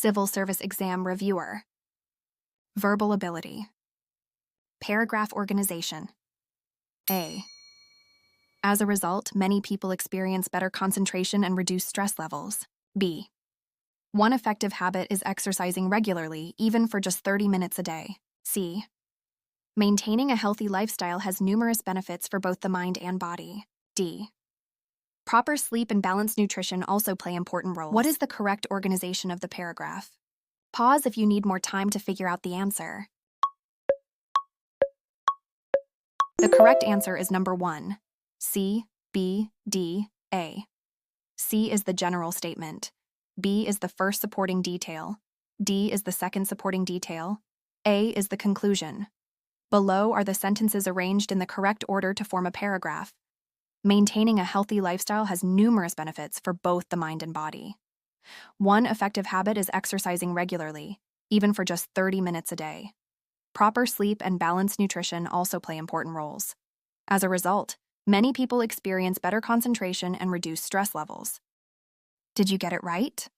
Civil Service Exam Reviewer. Verbal ability. Paragraph organization. A. As a result, many people experience better concentration and reduced stress levels. B. One effective habit is exercising regularly, even for just 30 minutes a day. C. Maintaining a healthy lifestyle has numerous benefits for both the mind and body. D. Proper sleep and balanced nutrition also play important roles. What is the correct organization of the paragraph? Pause if you need more time to figure out the answer. The correct answer is number 1. C, B, D, A. C is the general statement. B is the first supporting detail. D is the second supporting detail. A is the conclusion. Below are the sentences arranged in the correct order to form a paragraph. Maintaining a healthy lifestyle has numerous benefits for both the mind and body. One effective habit is exercising regularly, even for just 30 minutes a day. Proper sleep and balanced nutrition also play important roles. As a result, many people experience better concentration and reduced stress levels. Did you get it right?